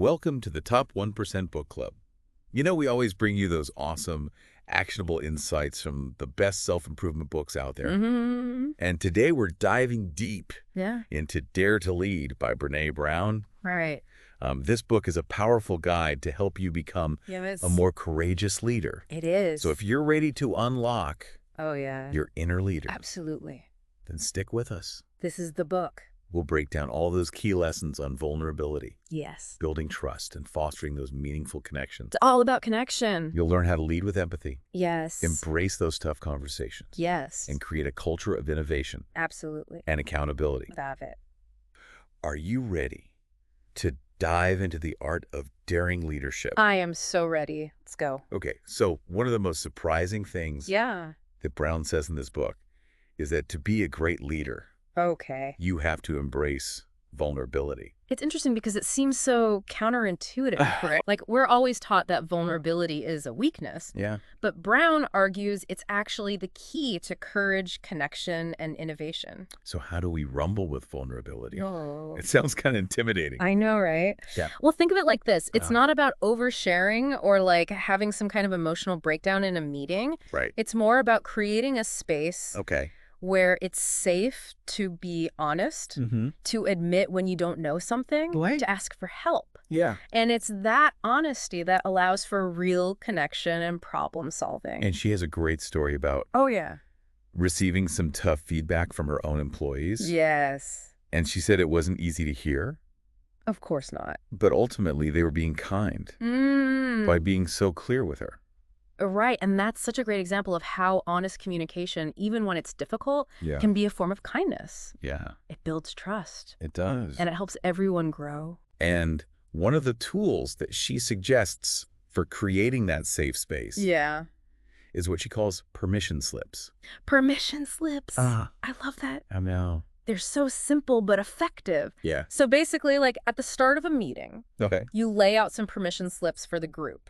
Welcome to the Top 1% Book Club. You know, we always bring you those awesome, actionable insights from the best self-improvement books out there. And today we're diving deep into Dare to Lead by Brene Brown. Right. This book is a powerful guide to help you become a more courageous leader. It is. So if you're ready to unlock your inner leader, Absolutely. then stick with us. This is the book. We'll break down all those key lessons on vulnerability, Yes. building trust, and fostering those meaningful connections. It's all about connection. You'll learn how to lead with empathy, Yes. embrace those tough conversations, Yes. and create a culture of innovation Absolutely. and accountability. Have it. Are you ready to dive into the art of daring leadership? I am so ready. Let's go. Okay, so one of the most surprising things that Brown says in this book is that to be a great leader, Okay. you have to embrace vulnerability. It's interesting because it seems so counterintuitive, right? Like, we're always taught that vulnerability is a weakness. Yeah. But Brown argues it's actually the key to courage, connection, and innovation. So how do we rumble with vulnerability? Oh. It sounds kind of intimidating. I know, right? Yeah. Well, think of it like this. It's not about oversharing or like having some kind of emotional breakdown in a meeting. Right. It's more about creating a space Okay. where it's safe to be honest, to admit when you don't know something, to ask for help. Yeah. And it's that honesty that allows for real connection and problem solving. And she has a great story about receiving some tough feedback from her own employees. Yes. And she said it wasn't easy to hear, Of course not. but ultimately they were being kind by being so clear with her. Right. And that's such a great example of how honest communication, even when it's difficult, can be a form of kindness. Yeah, It builds trust. it does. And it helps everyone grow. And one of the tools that she suggests for creating that safe space is what she calls permission slips. Permission slips. I love that. I know. They're so simple but effective. Yeah. So basically, like at the start of a meeting, Okay. you lay out some permission slips for the group.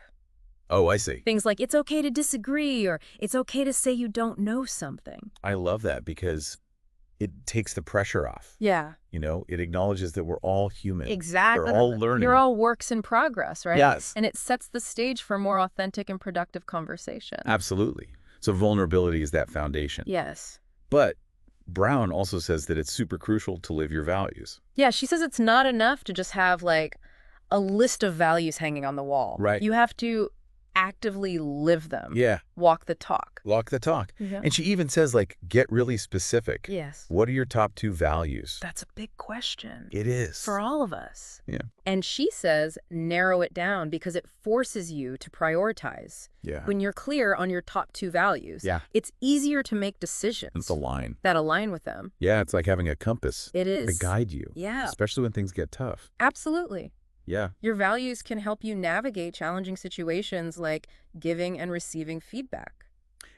Oh, I see. Things like, it's okay to disagree, or it's okay to say you don't know something. I love that because it takes the pressure off. Yeah. You know, it acknowledges that we're all human. Exactly. We're all learning. You're all works in progress, right? Yes. And it sets the stage for more authentic and productive conversation. Absolutely. So vulnerability is that foundation. Yes. But Brown also says that it's super crucial to live your values. Yeah, she says it's not enough to just have like a list of values hanging on the wall. Right. You have to actively live them. Yeah. Walk the talk. Walk the talk. Yeah. And she even says, like, get really specific. Yes. What are your top 2 values? That's a big question. It is. For all of us. Yeah. And she says narrow it down because it forces you to prioritize. Yeah. When you're clear on your top 2 values, it's easier to make decisions It's a line. that align with them. Yeah, it's like having a compass It is. to guide you. Yeah. Especially when things get tough. Absolutely. Yeah. Your values can help you navigate challenging situations like giving and receiving feedback.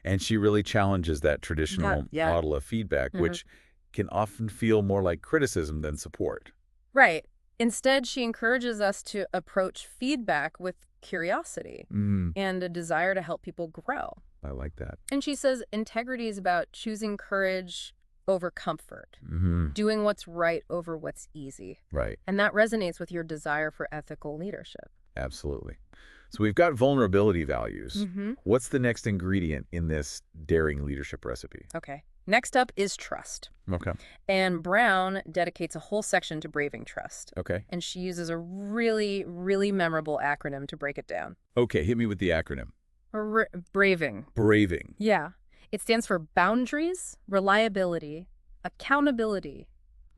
And she really challenges that traditional model of feedback, which can often feel more like criticism than support. Right. Instead, she encourages us to approach feedback with curiosity and a desire to help people grow. I like that. And she says integrity is about choosing courage over comfort, doing what's right over what's easy. Right. And that resonates with your desire for ethical leadership. Absolutely. So we've got vulnerability values. What's the next ingredient in this daring leadership recipe? Okay. Next up is trust. Okay. And Brown dedicates a whole section to braving trust. Okay. And she uses a really, really memorable acronym to break it down. Okay, hit me with the acronym. Braving. Braving. Yeah. It stands for boundaries, reliability, accountability,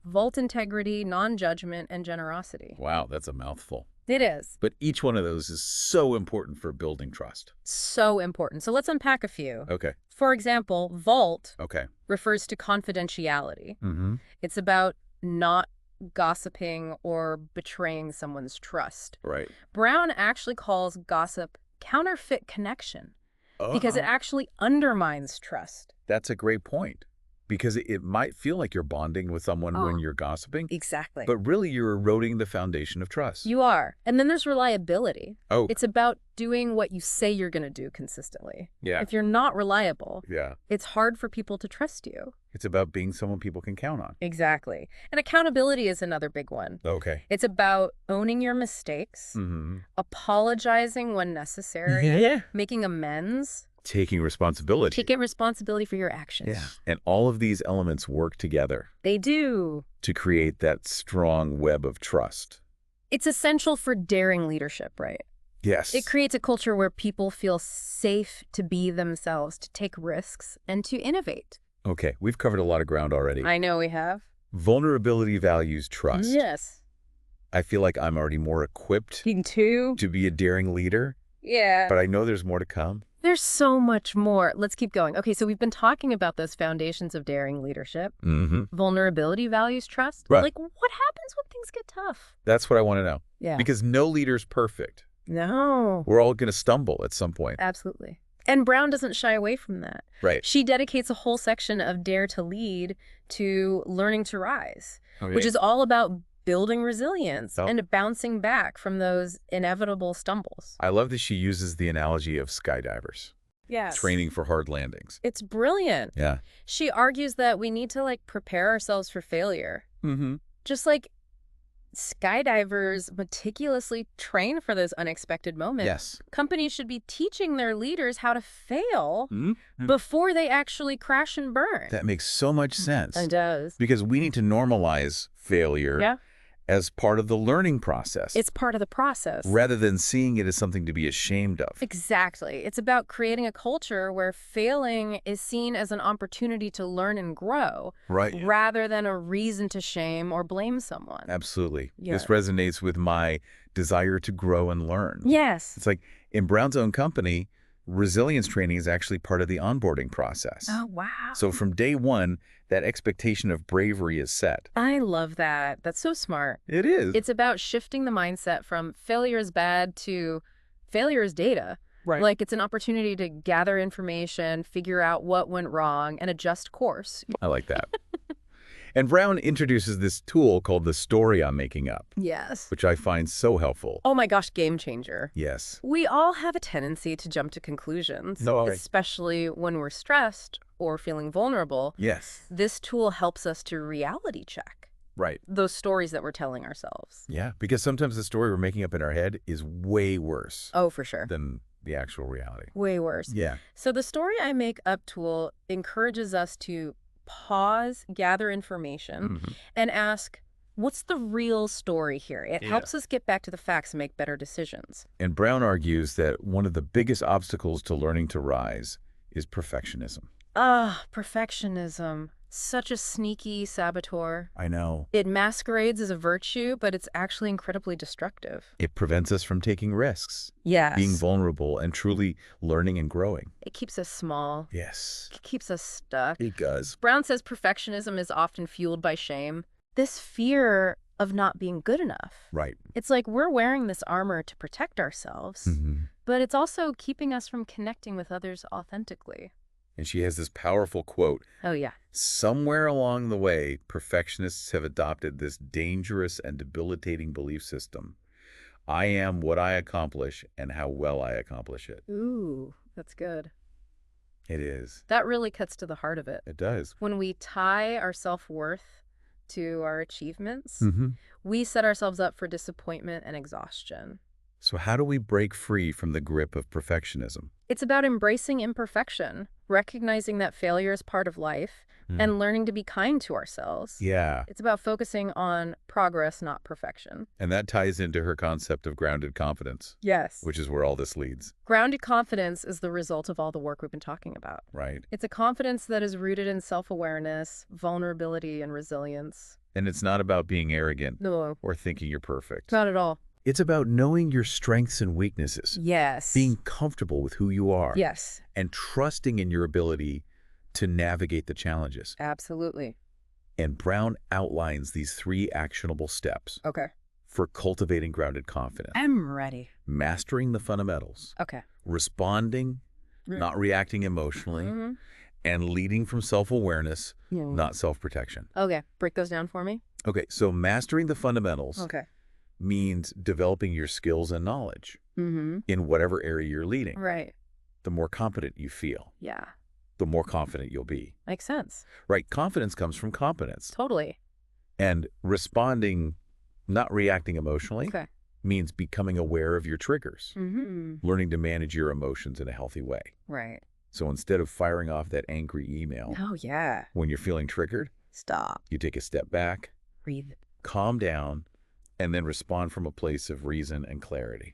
vault integrity, non-judgment, and generosity. Wow, that's a mouthful. It is. But each one of those is so important for building trust. So important. So let's unpack a few. Okay. For example, vault Okay. refers to confidentiality. It's about not gossiping or betraying someone's trust. Right. Brown actually calls gossip counterfeit connection because it actually undermines trust. That's a great point. Because it might feel like you're bonding with someone when you're gossiping. Exactly. But really, you're eroding the foundation of trust. You are. And then there's reliability. Oh. It's about doing what you say you're going to do consistently. Yeah. If you're not reliable, Yeah. it's hard for people to trust you. It's about being someone people can count on. Exactly. And accountability is another big one. Okay. It's about owning your mistakes, apologizing when necessary, making amends. Taking responsibility. Taking responsibility for your actions. Yeah. And all of these elements work together. They do. To create that strong web of trust. It's essential for daring leadership, right? Yes. It creates a culture where people feel safe to be themselves, to take risks, and to innovate. Okay, we've covered a lot of ground already. I know we have. Vulnerability values trust. Yes. I feel like I'm already more equipped to be a daring leader. Yeah. But I know there's more to come. There's so much more. Let's keep going. Okay, so we've been talking about those foundations of daring leadership. Vulnerability values trust. Right. Like, what happens when things get tough? That's what I want to know. Yeah. Because no leader's perfect. No. We're all going to stumble at some point. Absolutely. And Brown doesn't shy away from that. Right. She dedicates a whole section of Dare to Lead to learning to rise, which is all about building resilience and bouncing back from those inevitable stumbles. I love that she uses the analogy of skydivers. Yes. Training for hard landings. It's brilliant. Yeah. She argues that we need to, prepare ourselves for failure. Just like skydivers meticulously train for those unexpected moments. Yes. Companies should be teaching their leaders how to fail before they actually crash and burn. That makes so much sense. It does. Because we need to normalize failure as part of the learning process. It's part of the process. Rather than seeing it as something to be ashamed of. Exactly. It's about creating a culture where failing is seen as an opportunity to learn and grow. Right. Rather than a reason to shame or blame someone. Absolutely. Yeah. This resonates with my desire to grow and learn. Yes. It's like in Brown's own company, resilience training is actually part of the onboarding process. Oh, wow. So from day one, that expectation of bravery is set. I love that. That's so smart. It is. It's about shifting the mindset from failure is bad to failure is data. Right. Like it's an opportunity to gather information, figure out what went wrong, and adjust course. I like that. And Brown introduces this tool called the story I'm making up. Yes. Which I find so helpful. Oh my gosh, game changer. Yes. We all have a tendency to jump to conclusions, especially when we're stressed or feeling vulnerable. Yes. This tool helps us to reality check. Right. Those stories that we're telling ourselves. Yeah, because sometimes the story we're making up in our head is way worse. Oh, for sure. Than the actual reality. Way worse. Yeah. So the story I make up tool encourages us to pause, gather information, and ask, what's the real story here? It helps us get back to the facts and make better decisions. And Brown argues that one of the biggest obstacles to learning to rise is perfectionism. Perfectionism. Such a sneaky saboteur. I know. It masquerades as a virtue, but it's actually incredibly destructive. It prevents us from taking risks. Yes. Being vulnerable and truly learning and growing. It keeps us small. Yes. It keeps us stuck. It does. Brown says perfectionism is often fueled by shame. This fear of not being good enough. Right. It's like we're wearing this armor to protect ourselves, but it's also keeping us from connecting with others authentically. And she has this powerful quote. Oh, yeah. Somewhere along the way, perfectionists have adopted this dangerous and debilitating belief system. I am what I accomplish and how well I accomplish it. Ooh, that's good. It is. That really cuts to the heart of it. It does. When we tie our self-worth to our achievements, we set ourselves up for disappointment and exhaustion. So how do we break free from the grip of perfectionism? It's about embracing imperfection, recognizing that failure is part of life, and learning to be kind to ourselves. Yeah. It's about focusing on progress, not perfection. And that ties into her concept of grounded confidence. Yes. Which is where all this leads. Grounded confidence is the result of all the work we've been talking about. Right. It's a confidence that is rooted in self-awareness, vulnerability, and resilience. And it's not about being arrogant. No. Or thinking you're perfect. Not at all. It's about knowing your strengths and weaknesses. Yes. Being comfortable with who you are. Yes. And trusting in your ability to navigate the challenges. Absolutely. And Brown outlines these 3 actionable steps. Okay. For cultivating grounded confidence. I'm ready. Mastering the fundamentals. Okay. Responding, not reacting emotionally. and leading from self-awareness, not self-protection. Okay, break those down for me. Okay, so mastering the fundamentals means developing your skills and knowledge in whatever area you're leading. Right. The more competent you feel, the more confident you'll be. Makes sense. Right, confidence comes from competence. Totally. And responding, not reacting emotionally, means becoming aware of your triggers, learning to manage your emotions in a healthy way. Right. So instead of firing off that angry email when you're feeling triggered, stop. You take a step back, Breathe. Calm down, and then respond from a place of reason and clarity.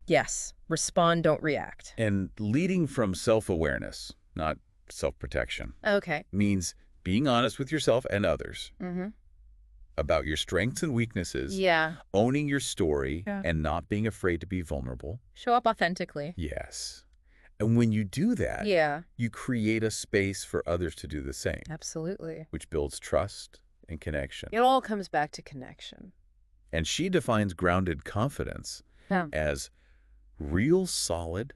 Yes. Respond, don't react. And leading from self-awareness, not self-protection, means being honest with yourself and others about your strengths and weaknesses, owning your story, and not being afraid to be vulnerable. Show up authentically. Yes. And when you do that, you create a space for others to do the same. Absolutely. Which builds trust and connection. It all comes back to connection. And she defines grounded confidence as real, solid,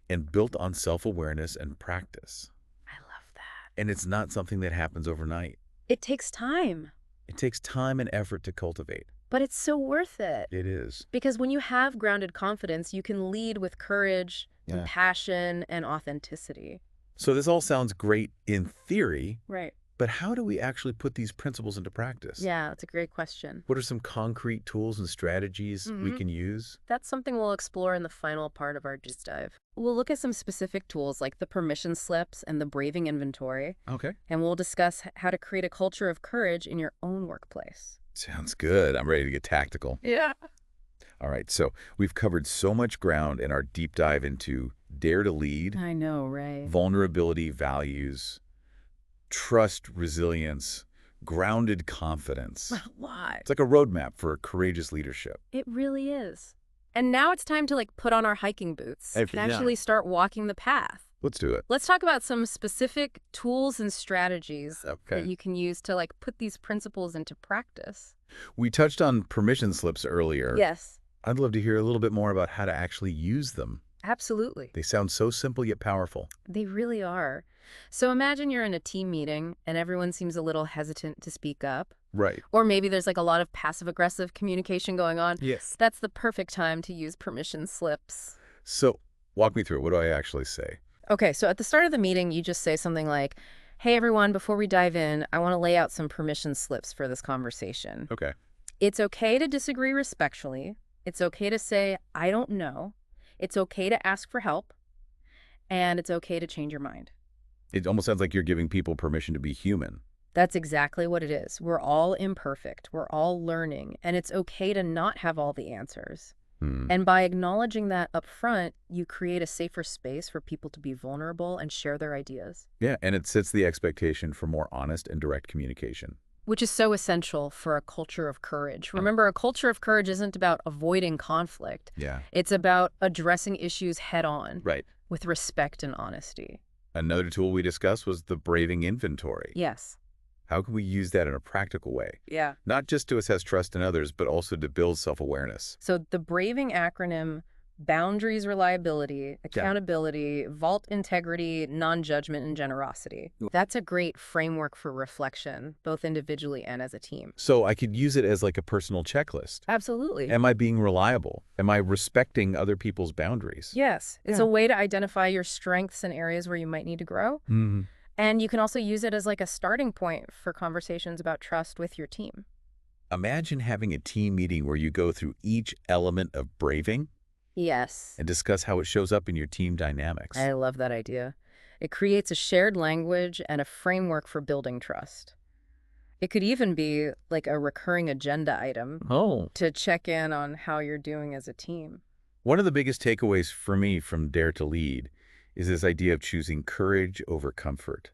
and built on self-awareness and practice. I love that. And it's not something that happens overnight. It takes time. It takes time and effort to cultivate. But it's so worth it. It is. Because when you have grounded confidence, you can lead with courage, compassion, and authenticity. So this all sounds great in theory. Right. But how do we actually put these principles into practice? Yeah, that's a great question. What are some concrete tools and strategies we can use? That's something we'll explore in the final part of our Just Dive. We'll look at some specific tools like the permission slips and the braving inventory. Okay. And we'll discuss how to create a culture of courage in your own workplace. Sounds good. I'm ready to get tactical. Yeah. All right, so we've covered so much ground in our deep dive into dare to lead. I know, right? Vulnerability, values, trust, resilience, grounded confidence. A lot. It's like a roadmap for courageous leadership. It really is. And now it's time to put on our hiking boots and actually start walking the path. Let's do it. Let's talk about some specific tools and strategies that you can use to put these principles into practice. We touched on permission slips earlier. Yes. I'd love to hear a little bit more about how to actually use them. Absolutely. They sound so simple yet powerful. They really are. So imagine you're in a team meeting and everyone seems a little hesitant to speak up. Right. Or maybe there's a lot of passive-aggressive communication going on. Yes. That's the perfect time to use permission slips. So walk me through it. What do I actually say? Okay, so at the start of the meeting, you just say something like, hey, everyone, before we dive in, I want to lay out some permission slips for this conversation. Okay. It's okay to disagree respectfully. It's okay to say, I don't know. It's okay to ask for help. And it's okay to change your mind. It almost sounds like you're giving people permission to be human. That's exactly what it is. We're all imperfect. We're all learning. And it's okay to not have all the answers. And by acknowledging that up front, you create a safer space for people to be vulnerable and share their ideas. Yeah, and it sets the expectation for more honest and direct communication. Which is so essential for a culture of courage. Remember, a culture of courage isn't about avoiding conflict. Yeah. It's about addressing issues head on. Right. With respect and honesty. Another tool we discussed was the braving inventory. Yes. How can we use that in a practical way? Yeah. Not just to assess trust in others, but also to build self-awareness. So the braving acronym: boundaries, reliability, accountability, vault integrity, non-judgment, and generosity. That's a great framework for reflection, both individually and as a team. So I could use it as a personal checklist. Absolutely. Am I being reliable? Am I respecting other people's boundaries? Yes. It's a way to identify your strengths and areas where you might need to grow. And you can also use it as a starting point for conversations about trust with your team. Imagine having a team meeting where you go through each element of braving. Yes. And discuss how it shows up in your team dynamics. I love that idea. It creates a shared language and a framework for building trust. It could even be a recurring agenda item to check in on how you're doing as a team. One of the biggest takeaways for me from Dare to Lead is this idea of choosing courage over comfort.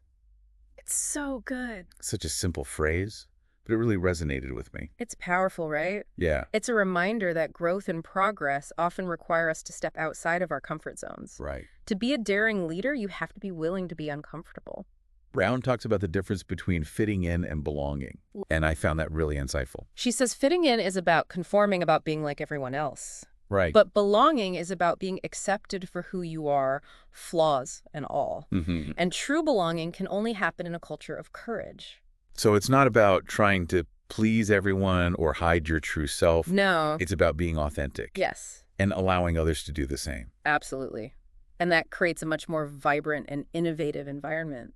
It's so good. Such a simple phrase, but it really resonated with me. It's powerful, right? Yeah. It's a reminder that growth and progress often require us to step outside of our comfort zones. Right. To be a daring leader, you have to be willing to be uncomfortable. Brown talks about the difference between fitting in and belonging, and I found that really insightful. She says fitting in is about conforming, about being like everyone else. Right. But belonging is about being accepted for who you are, flaws and all. And true belonging can only happen in a culture of courage. So it's not about trying to please everyone or hide your true self. No. It's about being authentic. Yes. And allowing others to do the same. Absolutely. And that creates a much more vibrant and innovative environment.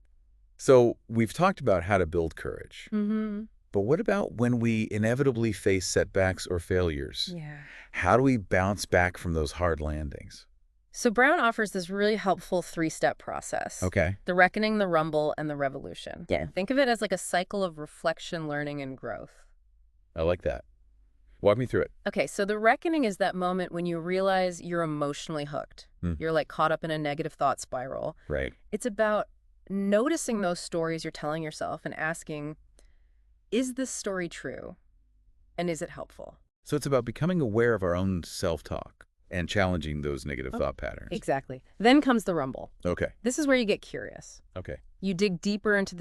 So we've talked about how to build courage. Mm-hmm. But what about when we inevitably face setbacks or failures? Yeah. How do we bounce back from those hard landings? So Brown offers this really helpful three-step process. Okay. The reckoning, the rumble, and the revolution. Yeah. Think of it as like a cycle of reflection, learning, and growth. I like that. Walk me through it. Okay, so the reckoning is that moment when you realize you're emotionally hooked. You're like caught up in a negative thought spiral. Right. It's about noticing those stories you're telling yourself and asking, is this story true? And is it helpful? So it's about becoming aware of our own self-talk and challenging those negative thought patterns. Exactly. Then comes the rumble. Okay. This is where you get curious. Okay. You dig deeper into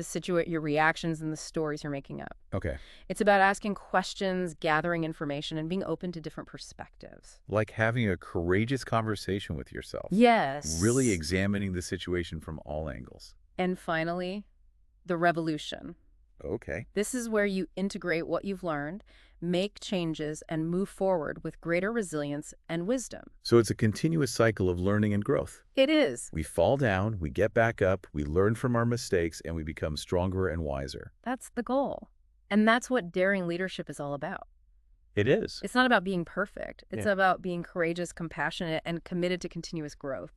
your reactions and the stories you're making up. Okay. It's about asking questions, gathering information, and being open to different perspectives. Like having a courageous conversation with yourself. Yes. Really examining the situation from all angles. And finally, the revolution. Okay. This is where you integrate what you've learned, make changes, and move forward with greater resilience and wisdom. So it's a continuous cycle of learning and growth. It is. We fall down, we get back up, we learn from our mistakes, and we become stronger and wiser. That's the goal. And that's what daring leadership is all about. It is. It's not about being perfect. It's about being courageous, compassionate, and committed to continuous growth.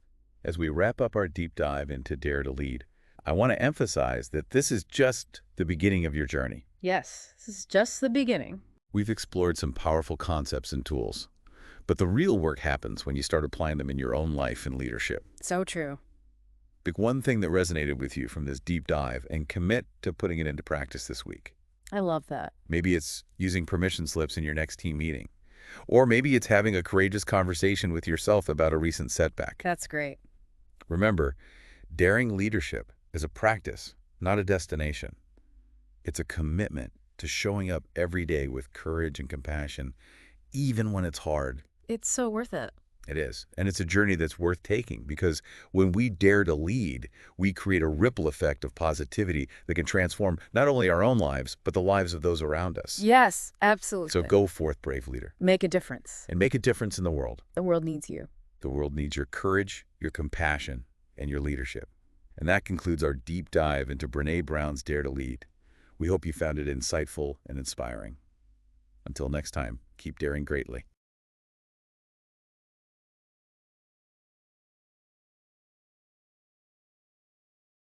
As we wrap up our deep dive into Dare to Lead, I want to emphasize that this is just the beginning of your journey. Yes, this is just the beginning. We've explored some powerful concepts and tools, but the real work happens when you start applying them in your own life and leadership. So true. Pick one thing that resonated with you from this deep dive and commit to putting it into practice this week. I love that. Maybe it's using permission slips in your next team meeting. Or maybe it's having a courageous conversation with yourself about a recent setback. That's great. Remember, daring leadership is a practice, not a destination. It's a commitment to showing up every day with courage and compassion, even when it's hard. It's so worth it. It is. And it's a journey that's worth taking because when we dare to lead, we create a ripple effect of positivity that can transform not only our own lives, but the lives of those around us. Yes, absolutely. So go forth, brave leader. Make a difference. And make a difference in the world. The world needs you. The world needs your courage, your compassion, and your leadership. And that concludes our deep dive into Brene Brown's Dare to Lead. We hope you found it insightful and inspiring. Until next time, keep daring greatly.